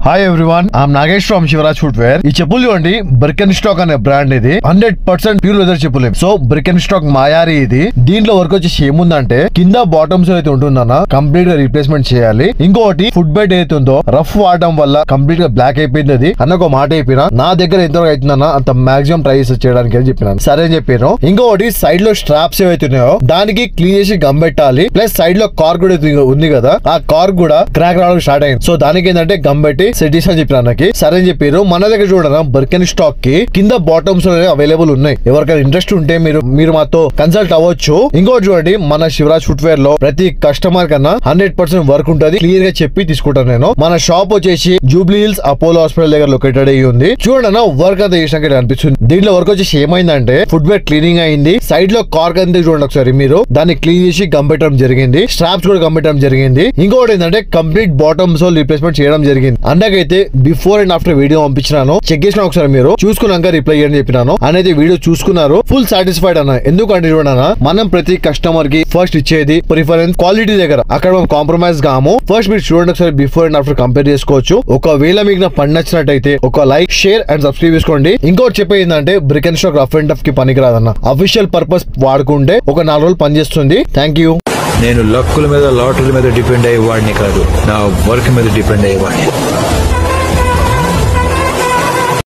Hi everyone, I'm Nagesh from Shivraj footwear. ఈ చెప్పులు చూడండి, బ్రికెన్స్టాక్ అనే బ్రాండ్. ఇది 100% ప్యూర్ లెదర్ చెప్పులు. సో బ్రికెన్స్టాక్ మాయారి ఇది. దీంట్లో వర్క్ వచ్చేసి ఏముందంటే కింద బాటమ్స్ అయితే ఉంటుందన్న కంప్లీట్ గా రీప్లేస్మెంట్ చేయాలి. ఇంకోటి ఫుట్ బెడ్ అయితే ఉందో రఫ్ వాడడం వల్ల కంప్లీట్ గా బ్లాక్ అయిపోయింది. అది అన్న ఒక మాట అయిపోయినా నా దగ్గర ఎంతవరకు అవుతుందన్న అంత మాక్సిమం ట్రై చేయడానికి అని చెప్పినాను. సరే అని చెప్పాను. ఇంకోటి సైడ్ లో స్ట్రాప్స్ ఏవైతే ఉన్నాయో దానికి క్లీన్ చేసి గమ్ పెట్టాలి. ప్లస్ సైడ్ లో కార్ కూడా ఉంది కదా, ఆ కార్ కూడా క్రాక్ రావడం స్టార్ట్ అయింది. సో దానికి ఏంటంటే గమ్ పెట్టి సెట్టిస్ అని చెప్పిన అన్నకి. సరే అని చెప్పారు. మన దగ్గర చూడరా బర్కెన్స్టాక్ కి కింద బాటమ్స్ అవైలబుల్ ఉన్నాయి. ఎవరికైనా ఇంట్రెస్ట్ ఉంటే మీరు మాతో కన్సల్ట్ అవ్వచ్చు. ఇంకోటి చూడండి, మన శివరాజ్ ఫుట్వేర్ లో ప్రతి కస్టమర్ కన్నా 100% వర్క్ ఉంటుంది. క్లియర్ గా చెప్పి తీసుకుంటాను నేను. మన షాప్ వచ్చేసి జూబ్లీ హిల్స్ అపోలో హాస్పిటల్ దగ్గర లొకేటెడ్ అయ్యి ఉంది. చూడండి అన్న, వర్క్ అంతా చేసినాక అనిపిస్తుంది. దీంట్లో వర్క్ వచ్చేసి ఏమైందంటే ఫుట్వేర్ క్లీనింగ్ అయింది. సైడ్ లో కార్ అంతా చూడండి ఒకసారి మీరు. దాన్ని క్లీన్ చేసి గమ్ పెట్టడం జరిగింది. స్ట్రాప్స్ కూడా గమ్ పెట్టడం జరిగింది. ఇంకోటి ఏంటంటే కంప్లీట్ బాటమ్స్ రీప్లేస్మెంట్ చేయడం జరిగింది. అందకైతే బిఫోర్ అండ్ ఆఫ్టర్ వీడియో పంపించినాను. చెక్ చేసిన ఒకసారి మీరు చూసుకున్నాక రిప్లై చేయని చెప్పినాను. అనేది వీడియో చూసుకున్నారు. ఫుల్ సాటిస్ఫైడ్ అన్న. ఎందుకంటే చూడన్నా, మనం ప్రతి కస్టమర్ కి ఫస్ట్ ఇచ్చేది ప్రిఫరెన్స్ క్వాలిటీ దగ్గర. అక్కడ మనం కాంప్రమైజ్ కాము. ఫస్ట్ మీరు చూడండి ఒకసారి, బిఫోర్ అండ్ ఆఫ్టర్ కంపేర్ చేసుకోవచ్చు. ఒకవేళ మీకు నా పని నచ్చినట్టయితే ఒక లైక్, షేర్ అండ్ సబ్స్క్రైబ్ చేసుకోండి. ఇంకోటి చెప్పేది ఏంటంటే బ్రికెన్స్టాక్ రఫ్ అండ్ టఫ్ కి పనికిరాదన్న. అఫీషియల్ పర్పస్ వాడుకుంటే ఒక 4 రోజులు పనిచేస్తుంది. Thank you. నేను లక్కుల మీద లాటరీల మీద డిపెండ్ అయ్యేవాడిని కాదు, నా వర్క్ మీద డిపెండ్ అయ్యేవాడిని.